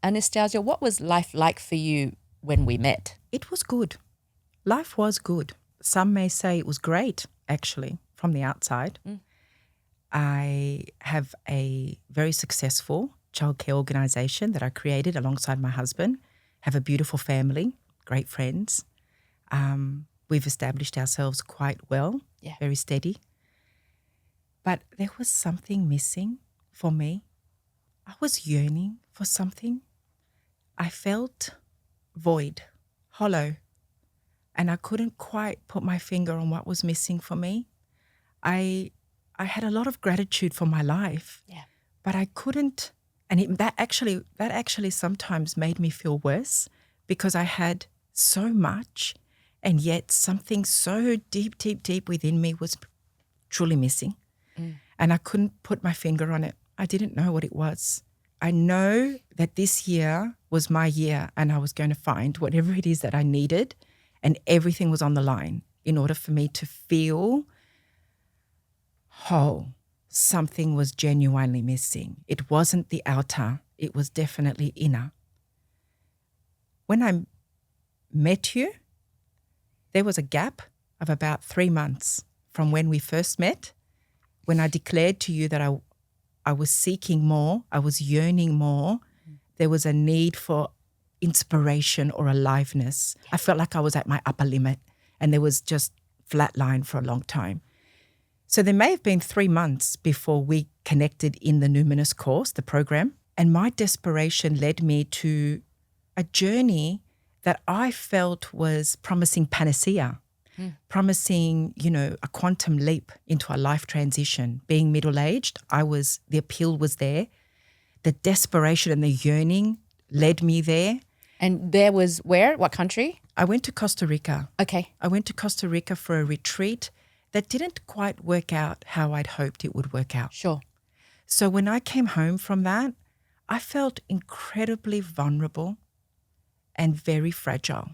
Anastasia, what was life like for you when we met? It was good. Life was good. Some may say it was great, actually, from the outside. I have a very successful childcare organisation that I created alongside my husband, have a beautiful family, great friends. We've established ourselves quite well, very steady. But there was something missing for me. I was yearning for something. I felt void, hollow, and I couldn't quite put my finger on what was missing for me. I had a lot of gratitude for my life, but I couldn't, and that actually sometimes made me feel worse because I had so much, and yet something so deep within me was truly missing, and I couldn't put my finger on it. I didn't know what it was. I know that this year was my year, and I was going to find whatever it is that I needed, and everything was on the line in order for me to feel whole. Something was genuinely missing. It wasn't the outer, it was definitely inner. When I met you, there was a gap of about 3 months from when we first met, when I declared to you that I was seeking more, I was yearning more. There was a need for inspiration or aliveness. I felt like I was at my upper limit, and there was just flatline for a long time. So there may have been 3 months before we connected in the Numinous course, the program, and my desperation led me to a journey that I felt was promising panacea, promising, a quantum leap into a life transition. Being middle-aged, the appeal was there. The desperation and the yearning led me there. And there was where? What country? I went to Costa Rica. Okay. I went to Costa Rica for a retreat that didn't quite work out how I'd hoped it would work out. Sure. So when I came home from that, I felt incredibly vulnerable and very fragile.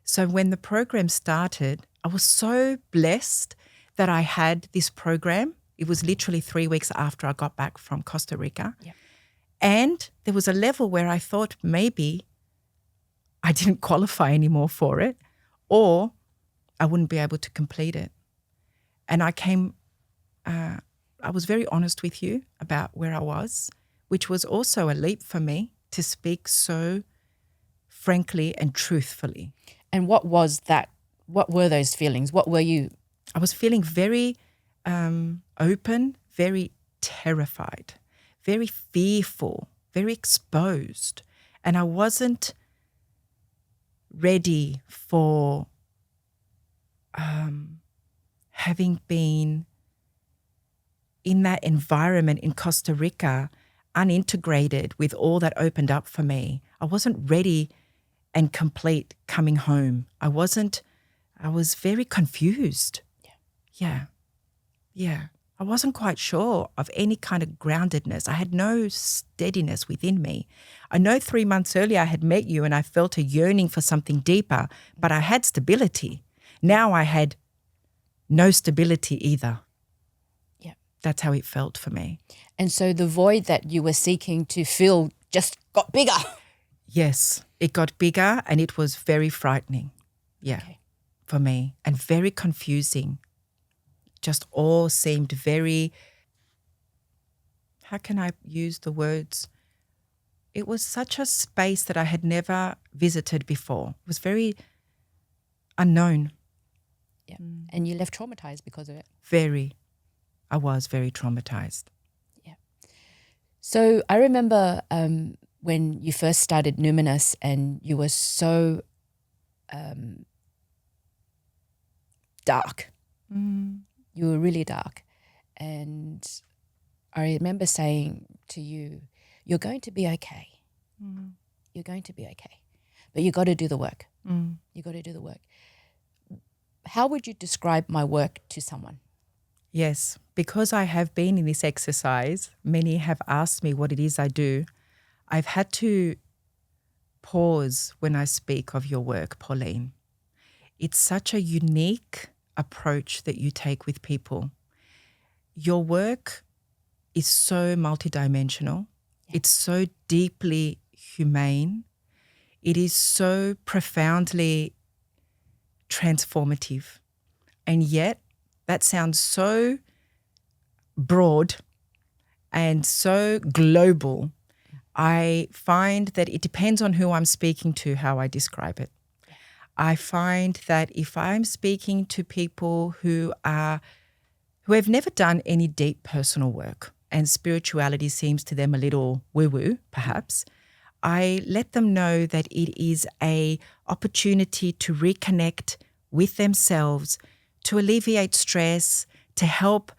So when the program started, I was so blessed that I had this program. It was literally 3 weeks after I got back from Costa Rica. Yep. And there was a level where I thought maybe I didn't qualify anymore for it, or I wouldn't be able to complete it. And I was very honest with you about where I was, which was also a leap for me to speak so frankly and truthfully. And what was that? What were those feelings? What were you? I was feeling very open, very terrified, very fearful, very exposed. And I wasn't ready for having been in that environment in Costa Rica, unintegrated with all that opened up for me. I wasn't ready and complete coming home. I was very confused. Yeah. I wasn't quite sure of any kind of groundedness. I had no steadiness within me. I know 3 months earlier I had met you and I felt a yearning for something deeper, but I had stability. Now I had no stability either. Yeah. That's how it felt for me. And so the void that you were seeking to fill just got bigger. Yes, it got bigger and it was very frightening. Yeah, okay. For me, and very confusing. Just all seemed very, how can I use the words? It was such a space that I had never visited before. It was very unknown. Yeah. And you left traumatized because of it. Very. I was very traumatized. Yeah. So I remember when you first started Numinous and you were so dark. You were really dark. And I remember saying to you, you're going to be okay. You're going to be okay. But you got to do the work. You got to do the work. How would you describe my work to someone? Yes, because I have been in this exercise, many have asked me what it is I do. I've had to pause when I speak of your work, Pauline. It's such a unique approach that you take with people. Your work is so multidimensional. Yeah. It's so deeply humane. It is so profoundly transformative. And yet that sounds so broad and so global. I find that it depends on who I'm speaking to, how I describe it. I find that if I'm speaking to people who have never done any deep personal work and spirituality seems to them a little woo-woo, perhaps, I let them know that it is an opportunity to reconnect with themselves, to alleviate stress, to help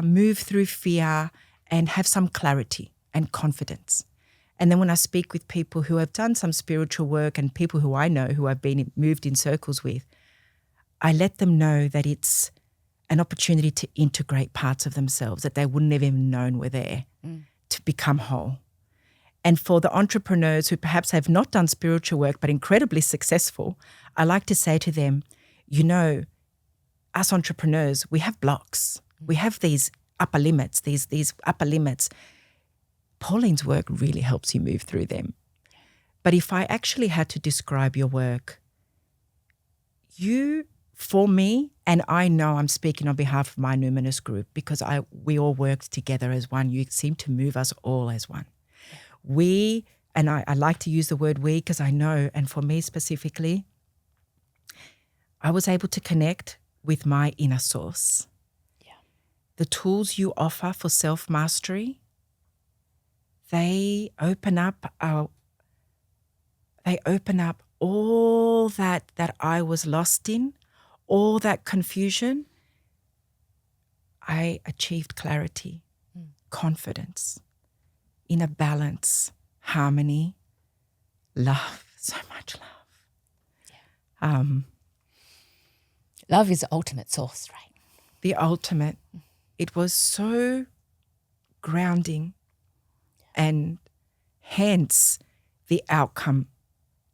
move through fear and have some clarity and confidence. And then when I speak with people who have done some spiritual work and people who I know who I've been moved in circles with, I let them know that it's an opportunity to integrate parts of themselves that they wouldn't have even known were there, to become whole. And for the entrepreneurs who perhaps have not done spiritual work but incredibly successful, I like to say to them, you know, us entrepreneurs, we have blocks. We have these upper limits, these upper limits. Pauline's work really helps you move through them. But if I actually had to describe your work, for me, and I know I'm speaking on behalf of my Numinous group because we all worked together as one. You seem to move us all as one. I like to use the word we because I know, and for me specifically, I was able to connect with my inner source. Yeah. The tools you offer for self-mastery, they open up all that I was lost in, all that confusion. I achieved clarity, confidence, inner balance, harmony, love, so much love. Yeah. Love is the ultimate source, right? The ultimate. It was so grounding, and hence the outcome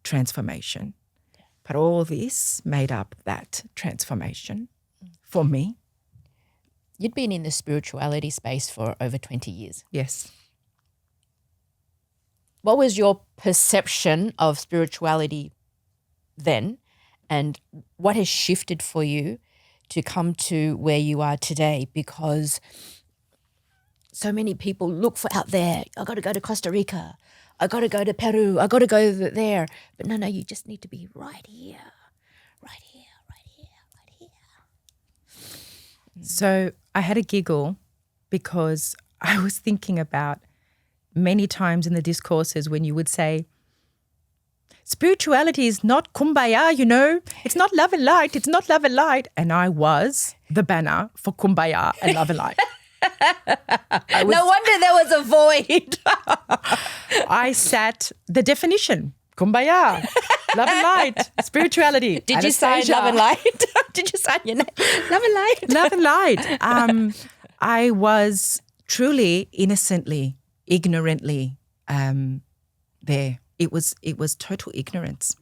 transformation. Yeah. But all this made up that transformation for me. You'd been in the spirituality space for over 20 years. Yes. What was your perception of spirituality then, and what has shifted for you to come to where you are today? Because so many people look for out there, I got to go to Costa Rica, I got to go to Peru, I got to go there. But no, you just need to be right here, right here, right here, right here. So I had a giggle because I was thinking about many times in the discourses when you would say, spirituality is not kumbaya, you know. It's not love and light. It's not love and light. And I was the banner for kumbaya and love and light. No wonder there was a void. I sat the definition, kumbaya, love and light, spirituality. Did you sign love and light? Did you sign your name? Love and light. Love and light. I was truly innocently, ignorantly there. It was total ignorance.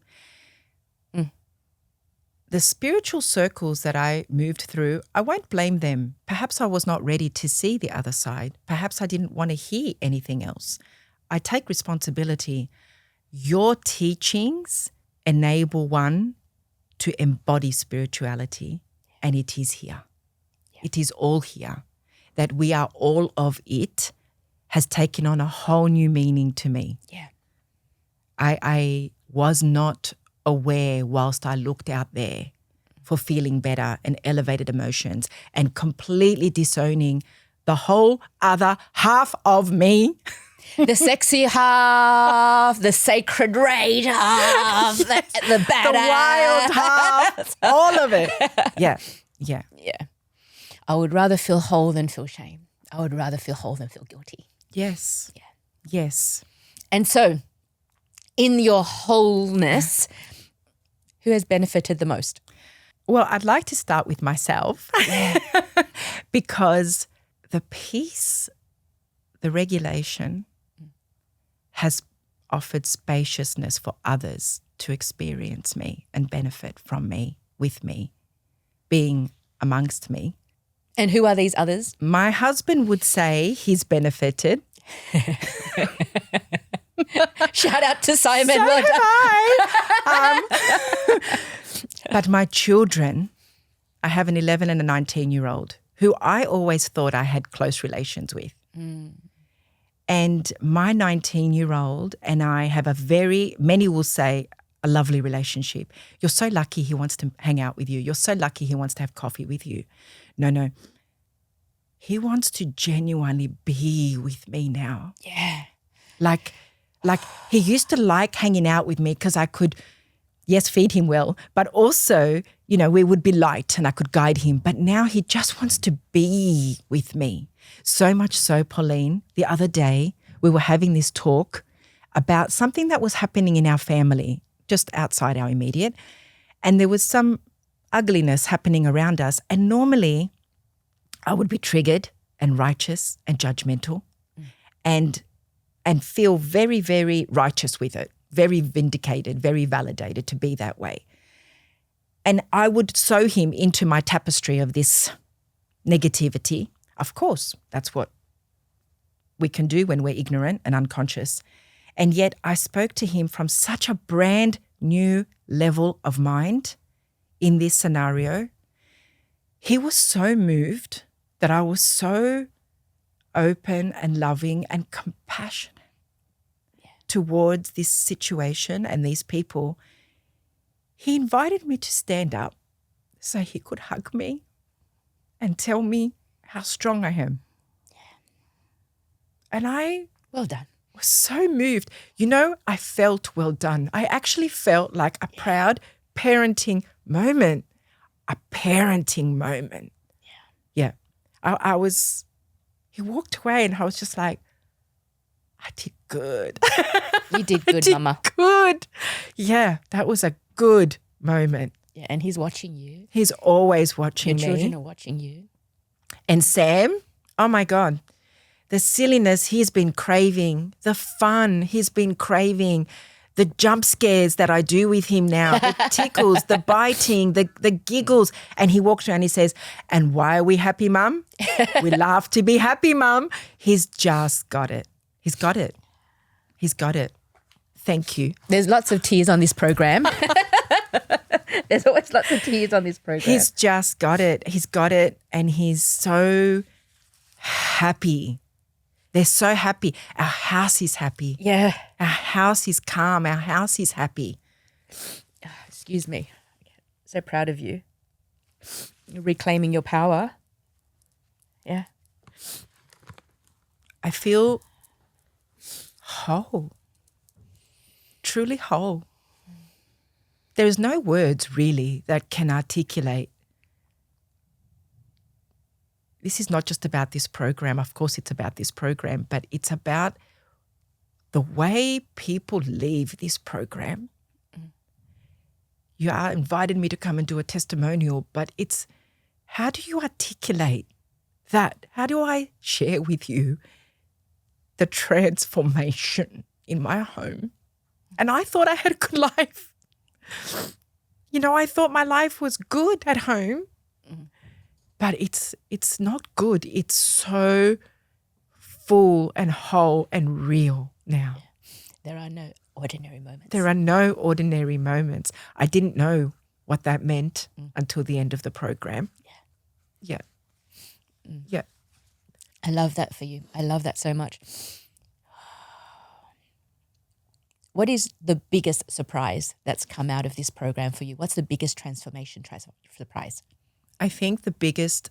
The spiritual circles that I moved through, I won't blame them. Perhaps I was not ready to see the other side. Perhaps I didn't want to hear anything else. I take responsibility. Your teachings enable one to embody spirituality, and it is here. Yeah. It is all here. That we are all of it has taken on a whole new meaning to me. Yeah. I was not aware whilst I looked out there for feeling better and elevated emotions and completely disowning the whole other half of me. The sexy half, the sacred rage half, the badass. The wild half, all of it. Yeah. I would rather feel whole than feel shame. I would rather feel whole than feel guilty. Yes. Yeah. Yes. And so, in your wholeness, who has benefited the most? Well, I'd like to start with myself because the peace, the regulation has offered spaciousness for others to experience me and benefit from me, with me, being amongst me. And who are these others? My husband would say he's benefited. Shout out to Simon. So Well done. But my children, I have an 11 and a 19-year-old who I always thought I had close relations with. And my 19-year-old and I have many will say, a lovely relationship. You're so lucky he wants to hang out with you. You're so lucky he wants to have coffee with you. No. He wants to genuinely be with me now. Yeah. Like he used to like hanging out with me because I could, yes, feed him well, but also, we would be light and I could guide him. But now he just wants to be with me. So much so, Pauline, the other day we were having this talk about something that was happening in our family, just outside our immediate. And there was some ugliness happening around us. And normally I would be triggered and righteous and judgmental and feel very, very righteous with it, very vindicated, very validated to be that way. And I would sew him into my tapestry of this negativity. Of course, that's what we can do when we're ignorant and unconscious. And yet I spoke to him from such a brand new level of mind in this scenario. He was so moved that I was so open and loving and compassionate towards this situation and these people. He invited me to stand up so he could hug me and tell me how strong I am. And I Well done. was so moved. I felt well done. I actually felt like a proud parenting moment. A parenting moment. Yeah. He walked away and I was just like, I did good. You did good, Mama. Good. Yeah, that was a good moment. Yeah, and he's watching you. He's always watching Your me. children are watching you. And Sam, oh my God, the silliness he's been craving, the fun he's been craving, the jump scares that I do with him now, the tickles, the biting, the giggles. And he walks around and he says, and why are we happy, Mum? We laugh to be happy, Mum. He's just got it. He's got it. He's got it. Thank you. There's lots of tears on this program. There's always lots of tears on this program. He's just got it. He's got it. And he's so happy. They're so happy. Our house is happy. Yeah. Our house is calm. Our house is happy. Excuse me. So proud of you. You're reclaiming your power. Yeah. I feel whole. Truly whole. There's no words really that can articulate. This is not just about this program. Of course it's about this program, but it's about the way people leave this program. You invited me to come and do a testimonial, but it's how do you articulate that? How do I share with you the transformation in my home? And I thought I had a good life. I thought my life was good at home, but it's not good. It's so full and whole and real now. There are no ordinary moments. There are no ordinary moments. I didn't know what that meant until the end of the program. Yeah. Yeah. I love that for you. I love that so much. What is the biggest surprise that's come out of this program for you? What's the biggest transformation surprise? I think the biggest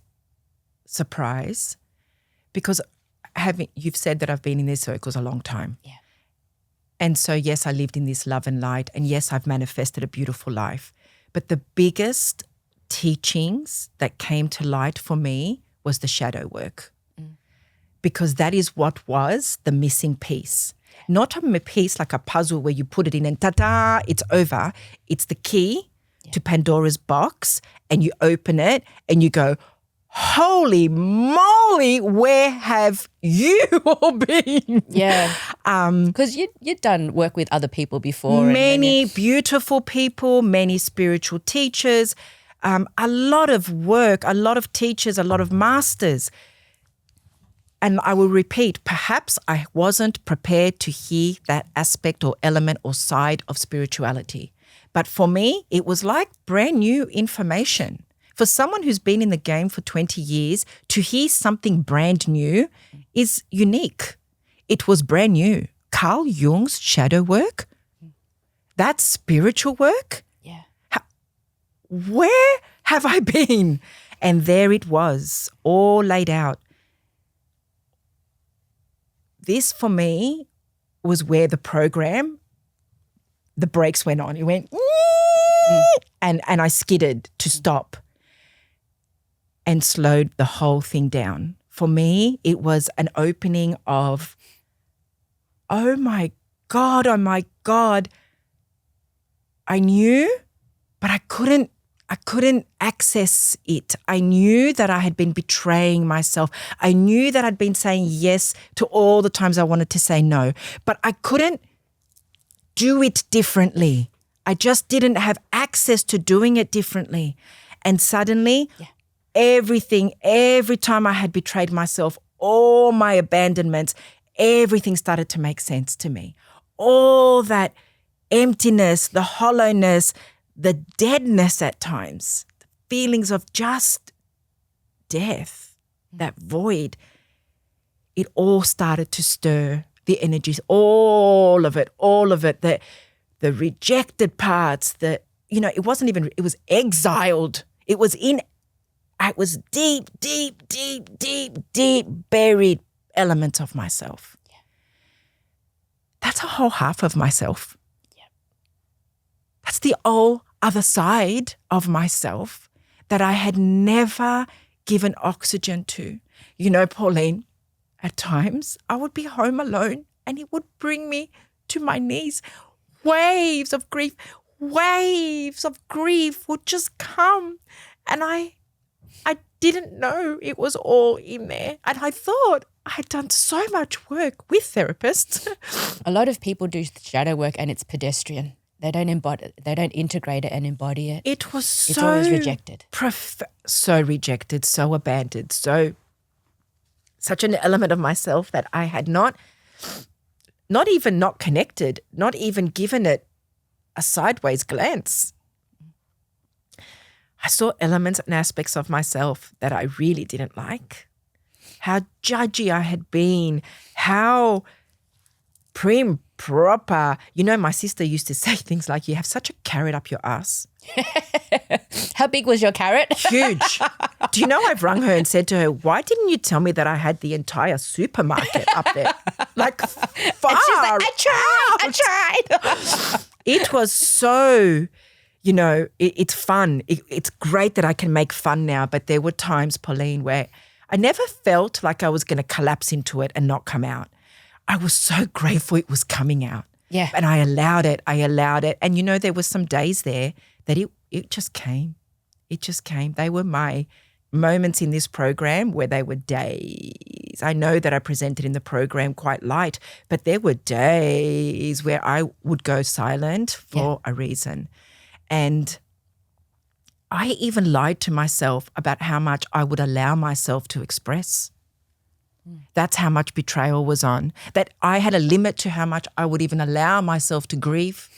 surprise, because you've said that I've been in these circles a long time. Yeah. And so, yes, I lived in this love and light, and yes, I've manifested a beautiful life. But the biggest teachings that came to light for me was the shadow work, because that is what was the missing piece. Not a piece like a puzzle where you put it in and ta-da, it's over. It's the key to Pandora's box, and you open it and you go, holy moly, where have you all been? Yeah. Because you'd done work with other people before. Many beautiful people, many spiritual teachers, a lot of work, a lot of teachers, a lot of masters. and I will repeat, perhaps I wasn't prepared to hear that aspect or element or side of spirituality. But for me, it was like brand new information. For someone who's been in the game for 20 years, to hear something brand new is unique. It was brand new. Carl Jung's shadow work, that's spiritual work. Yeah. Where have I been? And there it was, all laid out. This, for me, was where the brakes went on. It went, and I skidded to stop and slowed the whole thing down. For me, it was an opening of, oh my God, I knew, but I couldn't access it. I knew that I had been betraying myself. I knew that I'd been saying yes to all the times I wanted to say no, but I couldn't do it differently. I just didn't have access to doing it differently. And suddenly, everything, every time I had betrayed myself, all my abandonments, everything started to make sense to me. All that emptiness, the hollowness, the deadness at times, the feelings of just death, that void, it all started to stir, the energies, all of it, the rejected parts, it wasn't even, it was exiled. It was deep, deep, deep, deep, deep buried elements of myself. Yeah. That's a whole half of myself. Yeah. That's the whole other side of myself that I had never given oxygen to. Pauline, at times I would be home alone and it would bring me to my knees. Waves of grief would just come, and I didn't know it was all in there. And I thought I had done so much work with therapists. A lot of people do shadow work and it's pedestrian. They don't integrate it and embody it. It was so... It's always rejected. So rejected, so abandoned, such an element of myself that I had not even not connected, not even given it a sideways glance. I saw elements and aspects of myself that I really didn't like. How judgy I had been, how prim, proper. My sister used to say things like, you have such a carrot up your ass. How big was your carrot? Huge. Do you know I've rung her and said to her, why didn't you tell me that I had the entire supermarket up there? Like, far and she's like, I tried. It was so... it's fun. It's great that I can make fun now, but there were times, Pauline, where I never felt like I was going to collapse into it and not come out. I was so grateful it was coming out. Yeah. And I allowed it. And, there were some days there that it just came. It just came. They were my moments in this program where they were days. I know that I presented in the program quite light, but there were days where I would go silent for a reason. And I even lied to myself about how much I would allow myself to express. That's how much betrayal was on, that I had a limit to how much I would even allow myself to grieve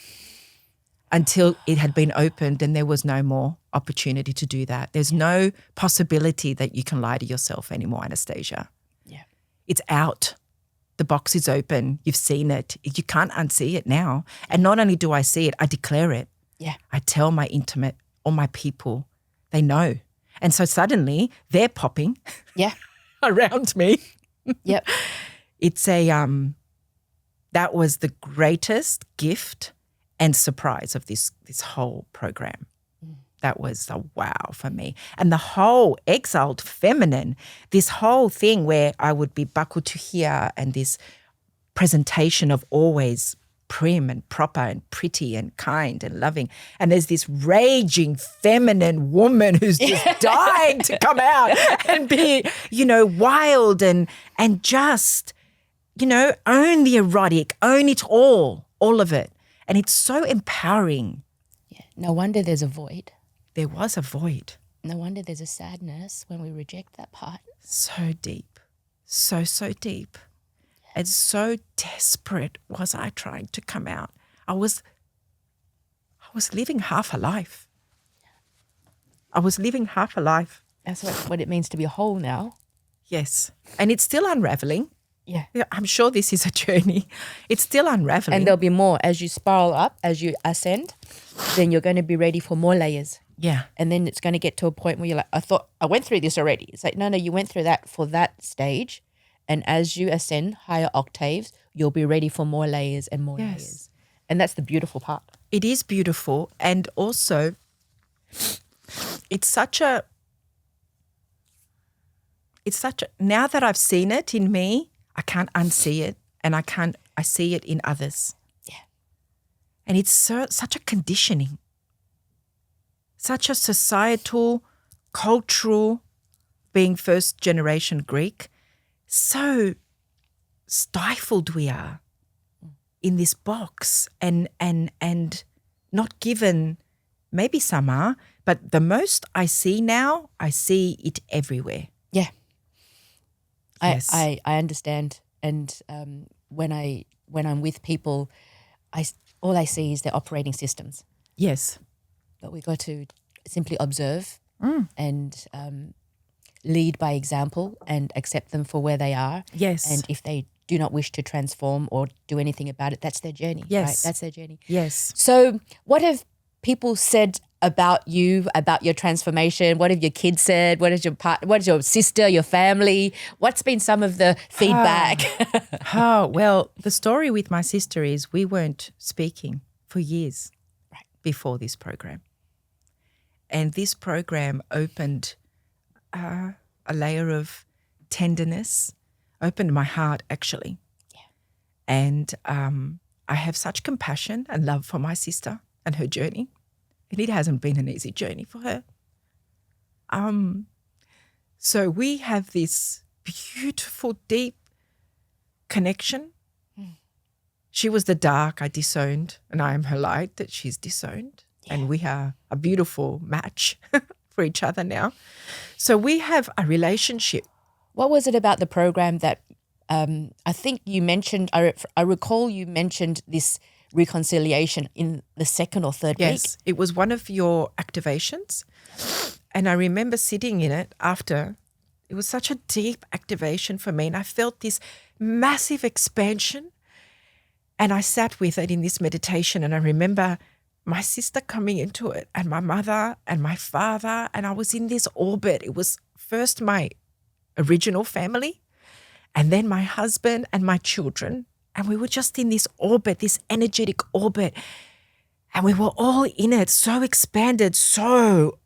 until it had been opened and there was no more opportunity to do that. There's no possibility that you can lie to yourself anymore, Anastasia. Yeah. It's out. The box is open. You've seen it. You can't unsee it now. And not only do I see it, I declare it. Yeah. I tell my intimate, all my people, they know. And so suddenly they're popping around me. Yep. It's that was the greatest gift and surprise of this whole program. That was a wow for me. And the whole exiled feminine, this whole thing where I would be buckled to here and this presentation of always prim and proper and pretty and kind and loving. And there's this raging feminine woman who's just dying to come out and be, wild and just, own the erotic, own it all of it. And it's so empowering. Yeah. No wonder there's a void. There was a void. No wonder there's a sadness when we reject that part. So deep, so deep. And so desperate was I trying to come out. I was living half a life. I was living half a life. That's what it means to be whole now. Yes. And it's still unraveling. Yeah. I'm sure this is a journey. It's still unraveling. And there'll be more. As you spiral up, as you ascend, then you're going to be ready for more layers. Yeah. And then it's going to get to a point where you're like, I thought I went through this already. It's like, no, you went through that for that stage. And as you ascend higher octaves, you'll be ready for more layers and more layers. And that's the beautiful part. It is beautiful. And also, it's such a, now that I've seen it in me, I can't unsee it, and I see it in others. Yeah. And it's such a conditioning, such a societal, cultural, being first generation Greek, so stifled we are in this box and not given, maybe some are, but the most I see now, I see it everywhere. Yeah. Yes. I understand. And when I'm with people, all I see is their operating systems. Yes. But we got to simply observe and lead by example and accept them for where they are. Yes. And if they do not wish to transform or do anything about it, that's their journey. Yes. Right? That's their journey. Yes. So what have people said about you, about your transformation? What have your kids said? What is your sister, your family? What's been some of the feedback? Well, the story with my sister is we weren't speaking for years before this program. And this program opened a layer of tenderness, opened my heart actually. Yeah. And I have such compassion and love for my sister and her journey. And it hasn't been an easy journey for her. So we have this beautiful, deep connection. She was the dark I disowned, and I am her light that she's disowned. Yeah. And we are a beautiful match for each other now. So we have a relationship. What was it about the program that I think you mentioned, I recall you mentioned this reconciliation in the second or third week? Yes, it was one of your activations. And I remember sitting in it after. It was such a deep activation for me, and I felt this massive expansion. And I sat with it in this meditation, and I remember my sister coming into it, and my mother and my father, and I was in this orbit. It was first my original family, and then my husband and my children. And we were just in this orbit, this energetic orbit. And we were all in it, so expanded, so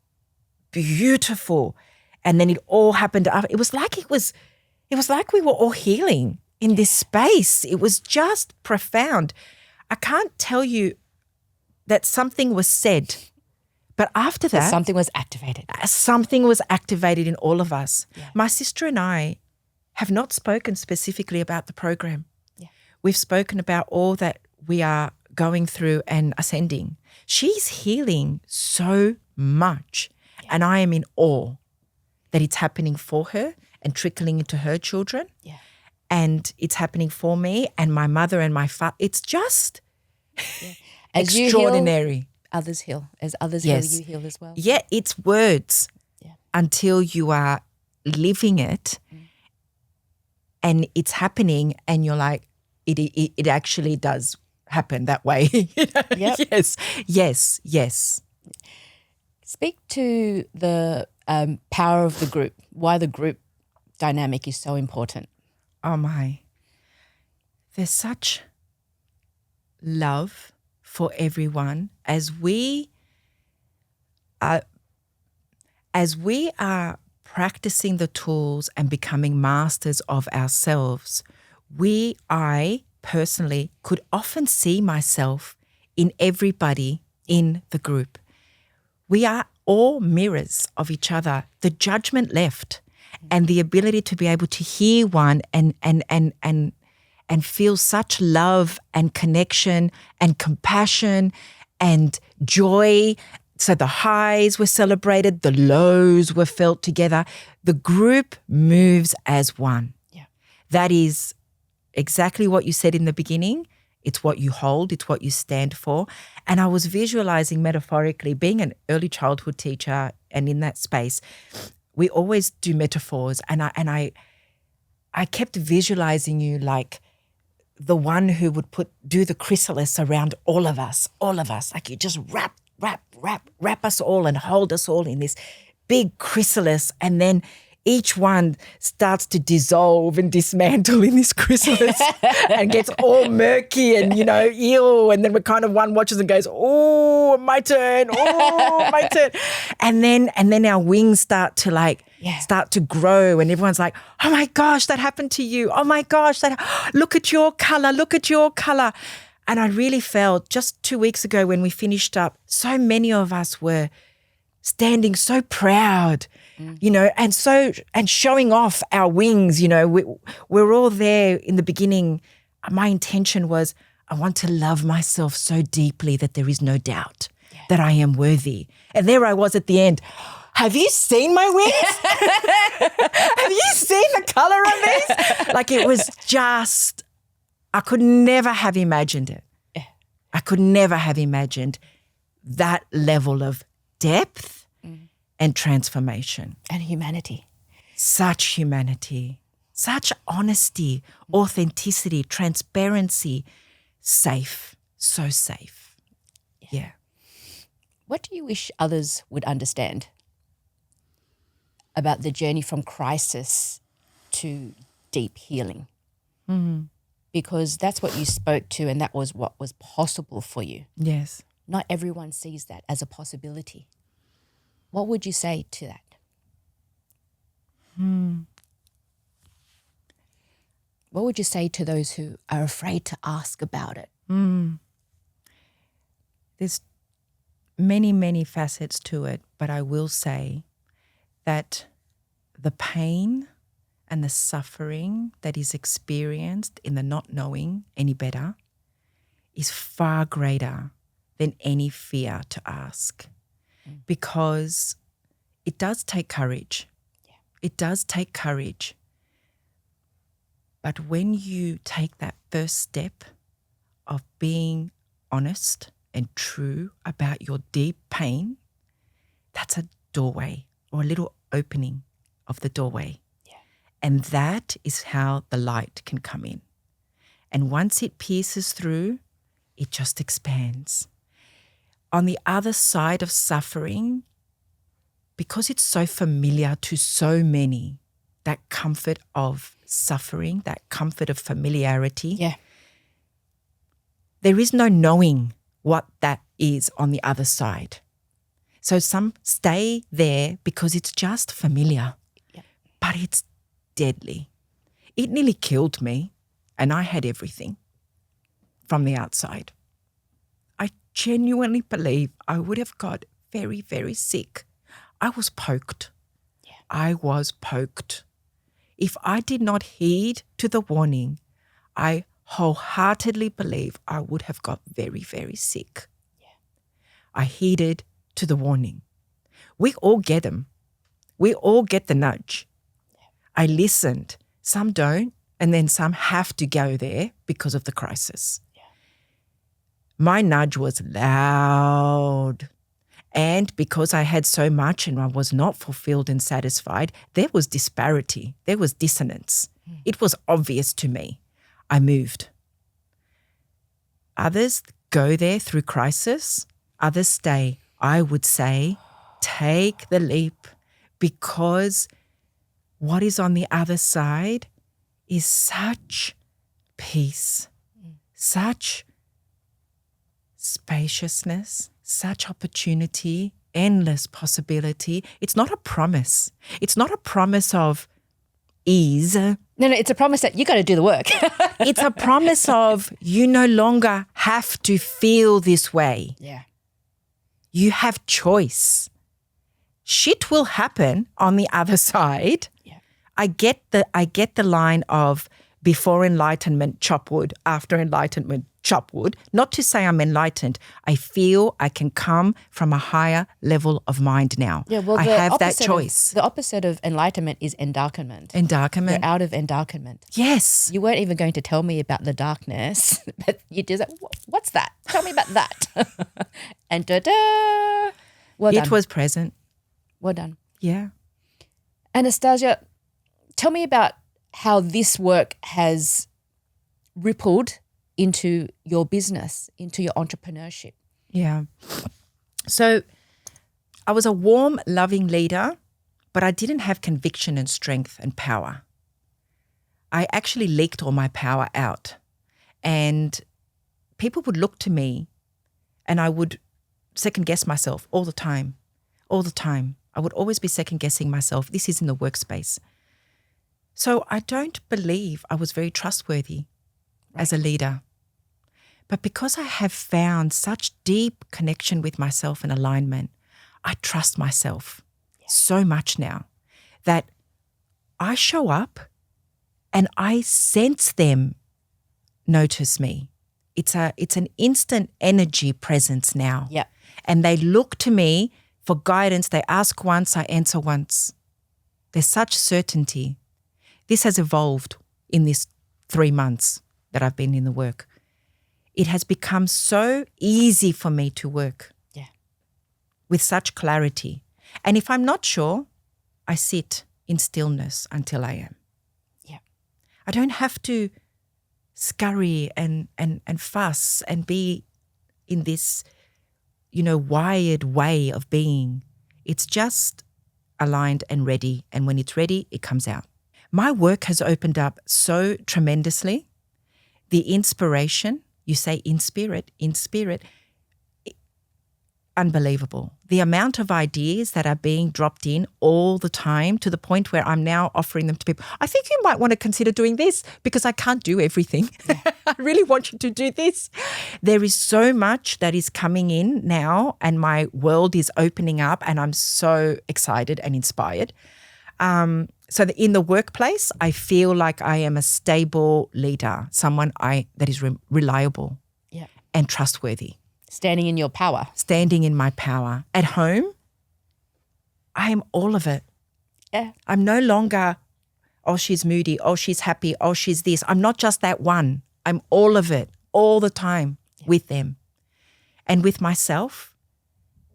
beautiful. And then it all happened. It was like we were all healing in this space. It was just profound. I can't tell you that something was said, but after that, something was activated. Something was activated in all of us. Yeah. My sister and I have not spoken specifically about the program. Yeah. We've spoken about all that we are going through and ascending. She's healing so much, and I am in awe that it's happening for her and trickling into her children. Yeah. And it's happening for me and my mother and my father. It's just extraordinary. You heal, others heal. As others heal, you heal as well. Yeah, it's words until you are living it and it's happening and you're like, it actually does happen that way. Yep. Yes. Speak to the power of the group, why the group dynamic is so important. Oh my. There's such love for everyone as we are practicing the tools and becoming masters of ourselves. I personally could often see myself in everybody in the group. We are all mirrors of each other. The judgment left and the ability to be able to hear one and feel such love and connection and compassion and joy. So the highs were celebrated, the lows were felt together. The group moves as one. Yeah. That is exactly what you said in the beginning. It's what you hold. It's what you stand for. And I was visualizing metaphorically, being an early childhood teacher and in that space, we always do metaphors. And I kept visualizing you like the one who would do the chrysalis around all of us. Like you just wrap us all and hold us all in this big chrysalis, and then each one starts to dissolve and dismantle in this chrysalis and gets all murky and, ew. And then one watches and goes, oh, my turn, my turn. And then our wings start to grow, and everyone's like, oh my gosh, that happened to you. Oh my gosh, look at your color. And I really felt just 2 weeks ago when we finished up, so many of us were standing so proud, and showing off our wings. We're all there in the beginning. My intention was, I want to love myself so deeply that there is no doubt that I am worthy. And there I was at the end. Have you seen my wings? Have you seen the color of these? Like it was just, I could never have imagined it. I could never have imagined that level of depth and transformation. And humanity. Such humanity, such honesty, authenticity, transparency, safe, so safe. Yeah. What do you wish others would understand about the journey from crisis to deep healing? Mm-hmm. Because that's what you spoke to, and that was what was possible for you. Yes. Not everyone sees that as a possibility. What would you say to that? What would you say to those who are afraid to ask about it? There's many, many facets to it, but I will say that the pain and the suffering that is experienced in the not knowing any better is far greater than any fear to ask, because it does take courage. Yeah. It does take courage. But when you take that first step of being honest and true about your deep pain, that's a doorway or a little opening of the doorway. Yeah. And that is how the light can come in. And once it pierces through, it just expands. On the other side of suffering, because it's so familiar to so many, that comfort of suffering, that comfort of familiarity, there is no knowing what that is on the other side. So some stay there because it's just familiar, but it's deadly. It nearly killed me, and I had everything from the outside. I genuinely believe I would have got very, very sick. I was poked. Yeah. I was poked. If I did not heed to the warning, I wholeheartedly believe I would have got very, very sick. Yeah. I heeded to the warning. We all get them. We all get the nudge. Yeah. I listened. Some don't, and then some have to go there because of the crisis. Yeah. My nudge was loud. And because I had so much and I was not fulfilled and satisfied, there was disparity. There was dissonance. It was obvious to me. I moved. Others go there through crisis. Others stay. I would say take the leap, because what is on the other side is such peace, such spaciousness, such opportunity, endless possibility. It's not a promise. It's not a promise of ease. No, it's a promise that you got to do the work. It's a promise of you no longer have to feel this way. Yeah. You have choice. Shit will happen on the other side. Yeah. I get the line of before enlightenment, chop wood, after enlightenment, chop wood, not to say I'm enlightened. I feel I can come from a higher level of mind now. Yeah, well, I have that choice. The opposite of enlightenment is endarkenment. Endarkenment. You're out of endarkenment. Yes. You weren't even going to tell me about the darkness, but you just like, what's that? Tell me about that. And da-da. Well done. It was present. Well done. Yeah. Anastasia, tell me about how this work has rippled into your business, into your entrepreneurship. Yeah. So I was a warm, loving leader, but I didn't have conviction and strength and power. I actually leaked all my power out. And people would look to me and I would second guess myself all the time. I would always be second guessing myself. This is in the workspace. So I don't believe I was very trustworthy as a leader. But because I have found such deep connection with myself and alignment, I trust myself so much now that I show up and I sense them notice me. It's an instant energy presence now. Yeah. And they look to me for guidance. They ask once, I answer once. There's such certainty. This has evolved in these 3 months that I've been in the work. It has become so easy for me to work with such clarity. And if I'm not sure, I sit in stillness until I am. Yeah. I don't have to scurry and fuss and be in this, wired way of being. It's just aligned and ready. And when it's ready, it comes out. My work has opened up so tremendously. The inspiration, you say in spirit, unbelievable. The amount of ideas that are being dropped in all the time to the point where I'm now offering them to people. I think you might want to consider doing this because I can't do everything. I really want you to do this. There is so much that is coming in now and my world is opening up and I'm so excited and inspired. So that in the workplace, I feel like I am a stable leader, someone that is reliable and trustworthy. Standing in your power. Standing in my power. At home, I am all of it. Yeah. I'm no longer, oh, she's moody, oh, she's happy, oh, she's this. I'm not just that one. I'm all of it, all the time with them. And with myself,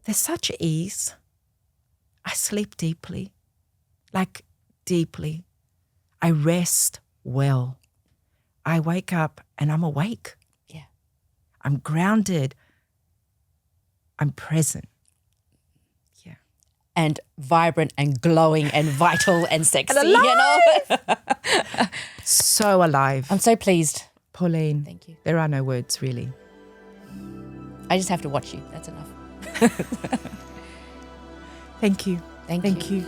there's such ease. I sleep deeply, deeply. I rest well. I wake up and I'm awake. Yeah. I'm grounded. I'm present. Yeah. And vibrant and glowing and vital and sexy. And alive! So alive. I'm so pleased. Pauline. Thank you. There are no words, really. I just have to watch you. That's enough. Thank you. Thank you.